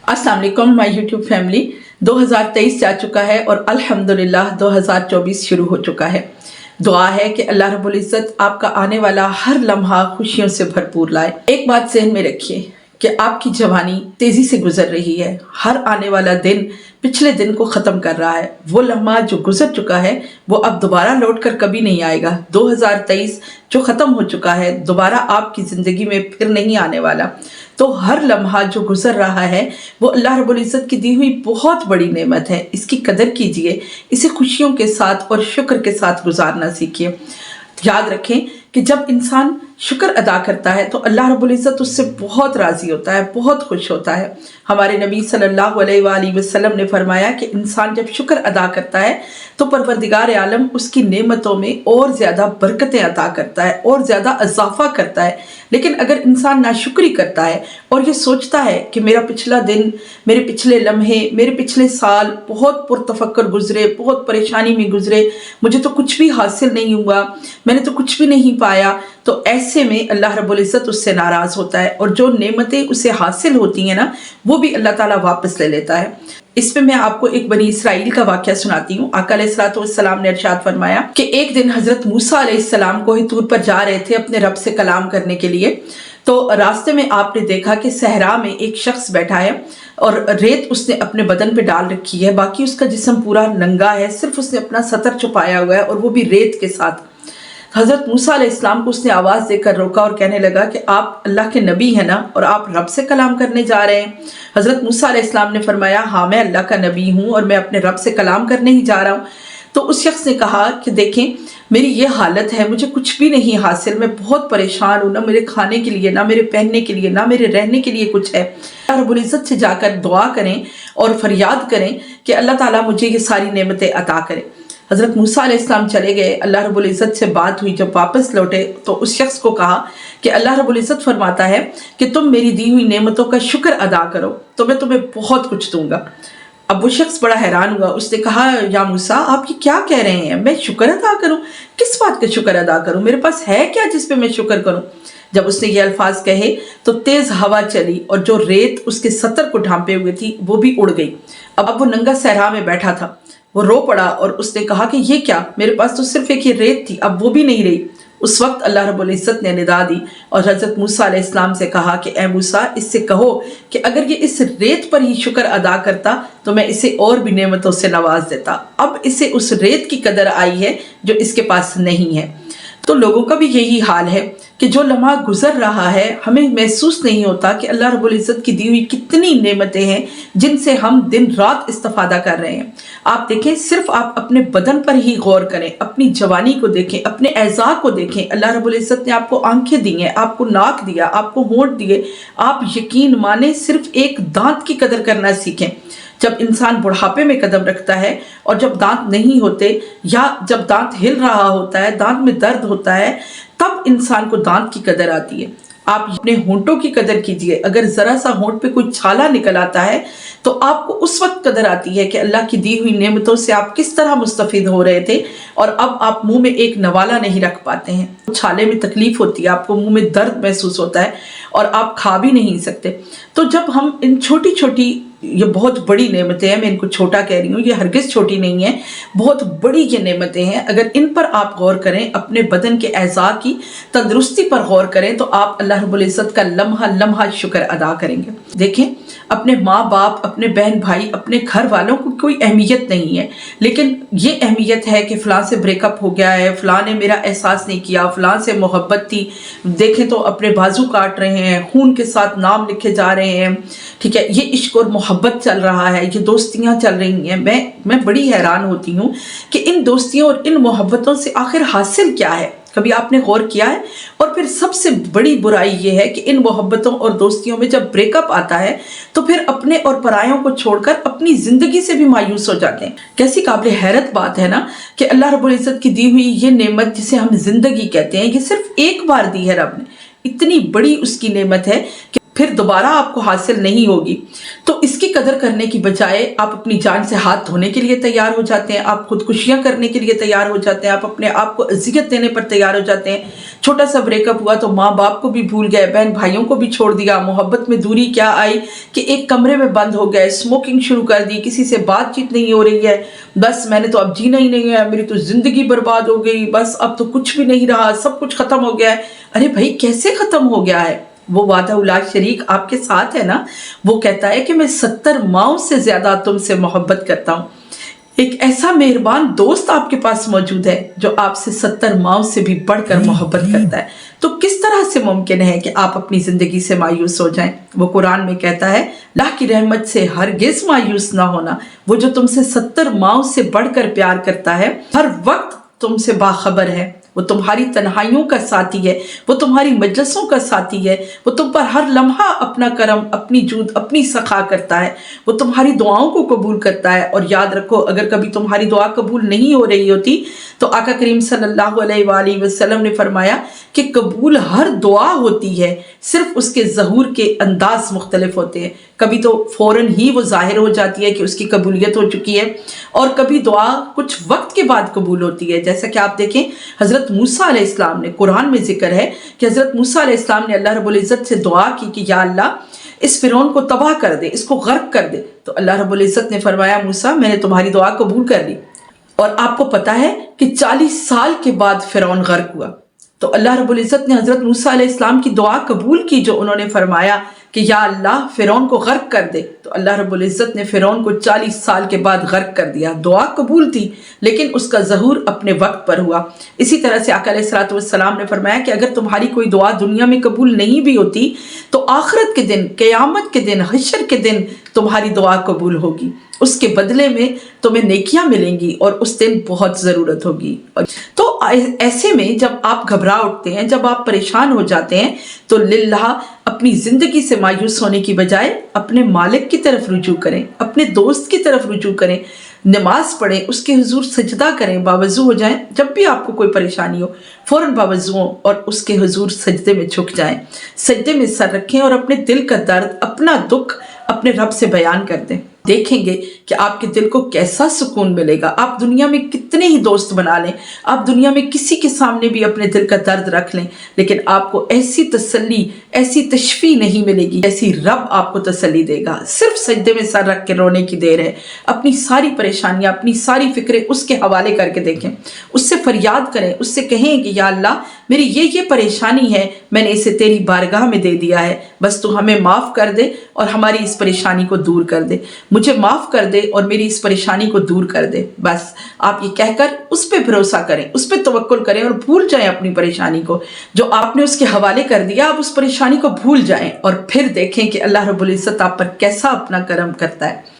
अस्सलाम वालेकुम my YouTube family. 2023 जा चुका है और अल्हम्दुलिल्लाह 2024 शुरू हो चुका है। दुआ है कि अल्लाह रब्बुल इज़्ज़त आपका आने वाला हर लम्हा खुशियों से भरपूर लाए। एक बात ज़हन में रखिए कि आपकी जवानी तेज़ी से गुजर रही है। हर आने वाला दिन पिछले दिन को ख़त्म कर रहा है। वो लम्हा जो गुजर चुका है वो अब दोबारा लौट कर कभी नहीं आएगा। 2023 जो ख़त्म हो चुका है दोबारा आपकी ज़िंदगी में फिर नहीं आने वाला। तो हर लम्हा जो गुजर रहा है वो अल्लाह रब्बुल इज़्ज़त की दी हुई बहुत बड़ी नेमत है। इसकी कदर कीजिए, इसे खुशियों के साथ और शुक्र के साथ गुजारना सीखिए। याद रखें कि जब इंसान शुक्र अदा करता है तो अल्लाह रब्बुल इज़्ज़त उससे बहुत राज़ी होता है, बहुत खुश होता है। हमारे नबी सल्लल्लाहु अलैहि वसल्लम ने फरमाया कि इंसान जब शुक्र अदा करता है तो परवरदिगार आलम उसकी नेमतों में और ज़्यादा बरकतें अता करता है और ज़्यादा इजाफा करता है। लेकिन अगर इंसान नाशुक्री करता है और ये सोचता है कि मेरा पिछला दिन, मेरे पिछले लम्हे, मेरे पिछले साल बहुत पुरतफक्कर गुजरे, बहुत परेशानी में गुजरे, मुझे तो कुछ भी हासिल नहीं हुआ, मैंने तो कुछ भी नहीं पाया, तो ऐसे में अल्लाह रब्बुल इज़्ज़त उससे नाराज़ होता है और जो नेमतें उसे हासिल होती हैं ना वो भी अल्लाह ताला वापस ले लेता है। इस पे मैं आपको एक बनी इसराइल का वाक़या सुनाती हूँ। आका अलैहिस्सलाम ने इरशाद फरमाया कि एक दिन हज़रत मूसा अलैहिस्सलाम कोहे तूर पर जा रहे थे अपने रब से कलाम करने के लिए। तो रास्ते में आपने देखा कि सहरा में एक शख्स बैठा है और रेत उसने अपने बदन पे डाल रखी है, बाकी उसका जिस्म पूरा नंगा है, सिर्फ उसने अपना सतर छुपाया हुआ है और वो भी रेत के साथ। हज़रत मूसा अलैहिस्सलाम को उसने आवाज़ देकर रोका और कहने लगा कि आप अल्लाह के नबी हैं ना और आप रब से कलाम करने जा रहे हैं। हज़रत मूसा अलैहिस्सलाम ने फरमाया हाँ मैं अल्लाह का नबी हूँ और मैं अपने रब से कलाम करने ही जा रहा हूँ। तो उस शख्स ने कहा कि देखें मेरी ये हालत है, मुझे कुछ भी नहीं हासिल, मैं बहुत परेशान हूँ, ना मेरे खाने के लिए, ना मेरे पहनने के लिए, ना मेरे रहने के लिए कुछ है। अल्लाह रब्बुल इज़्ज़त से जाकर दुआ करें और फरियाद करें कि अल्लाह ताला मुझे ये सारी नेमतें अता करें। हज़रत मूसा अलैहिस्सलाम चले गए, अल्लाह रब्बुल इज़्ज़त से बात हुई। जब वापस लौटे तो उस शख्स को कहा कि अल्लाह रब्बुल इज़्ज़त फरमाता है कि तुम मेरी दी हुई नेमतों का शुक्र अदा करो तो मैं तुम्हें बहुत कुछ दूंगा। अब वो शख्स बड़ा हैरान हुआ, उसने कहा या मूसा आप ये क्या कह रहे हैं, मैं शुक्र अदा करूं? किस बात का शुक्र अदा करूं? मेरे पास है क्या जिस पे मैं शुक्र करूं? जब उसने ये अल्फाज कहे तो तेज हवा चली और जो रेत उसके सतर को ढांपे हुए थी वो भी उड़ गई। अब वो नंगा सहरा में बैठा था, वो रो पड़ा और उसने कहा कि ये क्या, मेरे पास तो सिर्फ एक ही रेत थी, अब वो भी नहीं रही। उस वक्त अल्लाह रब्बुल इज़्ज़त ने निदा दी और हज़रत मूसा अलैहिस्सलाम से कहा कि ए मूसा इससे कहो कि अगर ये इस रेत पर ही शुक्र अदा करता तो मैं इसे और भी नेमतों से नवाज देता। अब इसे उस रेत की कदर आई है जो इसके पास नहीं है। तो लोगों का भी यही हाल है कि जो लम्हा गुजर रहा है हमें महसूस नहीं होता कि अल्लाह रब्बुल इज़्ज़त की दी हुई कितनी नेमतें हैं जिनसे हम दिन रात इस्तेफादा कर रहे हैं। आप देखें, सिर्फ आप अपने बदन पर ही गौर करें, अपनी जवानी को देखें, अपने एज़ा को देखें। अल्लाह रब्बुल इज़्ज़त ने आपको आंखें दी हैं, आपको नाक दिया, आपको होंठ दिए। आप यकीन माने सिर्फ एक दांत की कदर करना सीखें। जब इंसान बुढ़ापे में कदम रखता है और जब दांत नहीं होते या जब दांत हिल रहा होता है, दांत में दर्द होता है, तब इंसान को दांत की कदर आती है। आप अपने होंठों की कदर कीजिए, अगर ज़रा सा होंठ पे कोई छाला निकल आता है तो आपको उस वक्त कदर आती है कि अल्लाह की दी हुई नेमतों से आप किस तरह मुस्तफ़ीद हो रहे थे और अब आप मुंह में एक नवाला नहीं रख पाते हैं। छाले में तकलीफ होती है, आपको मुंह में दर्द महसूस होता है और आप खा भी नहीं सकते। तो जब हम इन छोटी छोटी, ये बहुत बड़ी नेमतें हैं, मैं इनको छोटा कह रही हूँ, ये हरगिज़ छोटी नहीं है, बहुत बड़ी ये नेमतें हैं। अगर इन पर आप गौर करें, अपने बदन के एज़ा की तंदुरुस्ती पर गौर करें तो आप अल्लाह रब्बुल इज़्ज़त का लम्हा लम्हा शुक्र अदा करेंगे। देखें, अपने माँ बाप, अपने बहन भाई, अपने घर वालों को कोई अहमियत नहीं है, लेकिन ये अहमियत है कि फ़लाँ से ब्रेकअप हो गया है, फ़लाँ ने मेरा एहसास नहीं किया, फ़लाँ से मोहब्बत थी। देखें तो अपने बाजू काट रहे हैं, खून के साथ नाम लिखे जा रहे हैं, ठीक है, ये इश्क और मोहब्बत चल रहा है, ये दोस्तियाँ चल रही हैं। मैं बड़ी हैरान होती हूँ कि इन दोस्तियों और इन मोहब्बतों से आखिर हासिल क्या है? कभी आपने गौर किया है? और फिर सबसे बड़ी बुराई ये है कि इन मोहब्बतों और दोस्तियों में जब ब्रेकअप आता है तो फिर अपने और परायों को छोड़कर अपनी ज़िंदगी से भी मायूस हो जाते हैं। कैसी काबिल हैरत बात है ना कि अल्लाह रब्बुल इज़्ज़त की दी हुई ये नेमत जिसे हम ज़िंदगी कहते हैं, ये सिर्फ एक बार दी है रब ने। इतनी बड़ी उसकी नेमत है कि फिर दोबारा आपको हासिल नहीं होगी। तो इसकी कदर करने की बजाय आप अपनी जान से हाथ धोने के लिए तैयार हो जाते हैं, आप खुदकुशियां करने के लिए तैयार हो जाते हैं, आप अपने आप को अजियत देने पर तैयार हो जाते हैं। छोटा सा ब्रेकअप हुआ तो माँ बाप को भी भूल गए, बहन भाइयों को भी छोड़ दिया, मोहब्बत में दूरी क्या आई कि एक कमरे में बंद हो गए, स्मोकिंग शुरू कर दी, किसी से बातचीत नहीं हो रही है, बस मैंने तो अब जीना ही नहीं है, मेरी तो जिंदगी बर्बाद हो गई, बस अब तो कुछ भी नहीं रहा, सब कुछ खत्म हो गया है। अरे भाई कैसे खत्म हो गया है? वो वादा उला शरीक आपके साथ है ना, वो कहता है कि मैं 70 माओं से ज्यादा तुमसे मोहब्बत करता हूँ। एक ऐसा मेहरबान दोस्त आपके पास मौजूद है जो आपसे 70 माओं से भी बढ़कर मोहब्बत करता है। तो किस तरह से मुमकिन है कि आप अपनी जिंदगी से मायूस हो जाएं? वो कुरान में कहता है, अल्लाह की रहमत से हरगिज मायूस ना होना, वो जो तुमसे 70 माओं से बढ़कर प्यार करता है, हर वक्त तुमसे बाखबर है, वो तुम्हारी तन्हाइयों का साथी है, वो तुम्हारी मजलिसों का साथी है, वो तुम पर हर लम्हा अपना करम, अपनी जूद, अपनी सखा करता है, वो तुम्हारी दुआओं को कबूल करता है। और याद रखो, अगर कभी तुम्हारी दुआ कबूल नहीं हो रही होती तो आका करीम सल्लल्लाहु अलैहि वसल्लम ने फरमाया कि कबूल हर दुआ होती है, सिर्फ उसके ज़हूर के अंदाज मुख्तलिफ होते हैं। कभी तो फ़ौरन ही वो ज़ाहिर हो जाती है कि उसकी कबूलियत हो चुकी है, और कभी दुआ कुछ वक्त के बाद कबूल होती है। जैसा कि आप देखें, हज़रत मूसा अलैहिस्सलाम ने, कुरान में जिक्र है कि हज़रत मूसा अलैहिस्सलाम ने अल्लाह रब्बुल इज़्ज़त से दुआ की कि या अल्लाह इस फ़िरौन को तबाह कर दे, इसको गर्क कर दे। तो अल्लाह रब्बुल इज़्ज़त ने फरमाया, मूसा मैंने तुम्हारी दुआ कबूल कर ली। और आपको पता है कि 40 साल के बाद फ़िरौन गर्क हुआ। तो अल्लाह रब्बुल इज़्ज़त ने हज़रत मूसा अलैहिस्सलाम की दुआ कबूल की, जो उन्होंने फरमाया कि या अल्लाह फ़िरौन को गर्क कर दे। तो अल्लाह रब्बुल इज़्ज़त ने फ़िरौन को 40 साल के बाद गर्क कर दिया। दुआ कबूल थी, लेकिन उसका ज़हूर अपने वक्त पर हुआ। इसी तरह से आका अलैहिस्सलातु वस्सलाम ने फरमाया कि अगर तुम्हारी कोई दुआ दुनिया में कबूल नहीं भी होती तो आखिरत के दिन, क़यामत के दिन, हश्र के दिन तुम्हारी दुआ कबूल होगी। उसके बदले में तुम्हें नेकियां मिलेंगी और उस दिन बहुत ज़रूरत होगी। तो ऐसे में जब आप घबरा उठते हैं, जब आप परेशान हो जाते हैं, तो लिल्लाह अपनी ज़िंदगी से मायूस होने की बजाय अपने मालिक की तरफ रुजू करें, अपने दोस्त की तरफ रुजू करें, नमाज पढ़ें, उसके हुजूर सजदा करें, बावजू हो जाएं। जब भी आपको कोई परेशानी हो फ़ौरन बावजू हो और उसके हुजूर सजदे में झुक जाएं, सजदे में सर रखें और अपने दिल का दर्द, अपना दुख अपने रब से बयान कर दें। देखेंगे कि आपके दिल को कैसा सुकून मिलेगा। आप दुनिया में कितने ही दोस्त बना लें, आप दुनिया में किसी के सामने भी अपने दिल का दर्द रख लें, लेकिन आपको ऐसी तसल्ली, ऐसी तशफी नहीं मिलेगी ऐसी रब आपको तसल्ली देगा। सिर्फ सजदे में सर रख के रोने की देर है। अपनी सारी परेशानियां, अपनी सारी फिक्रें उसके हवाले करके देखें, उससे फरियाद करें, उससे कहें कि या अल्लाह मेरी ये परेशानी है, मैंने इसे तेरी बारगाह में दे दिया है, बस तू हमें माफ़ कर दे और हमारी इस परेशानी को दूर कर दे, मुझे माफ़ कर दे और मेरी इस परेशानी को दूर कर दे। बस आप ये कहकर उस पर भरोसा करें, उस पर तवक्कुल करें और भूल जाएं अपनी परेशानी को। जो आपने उसके हवाले कर दिया, आप उस परेशानी को भूल जाएं और फिर देखें कि अल्लाह रब्बुल इज़्ज़त आप पर कैसा अपना करम करता है।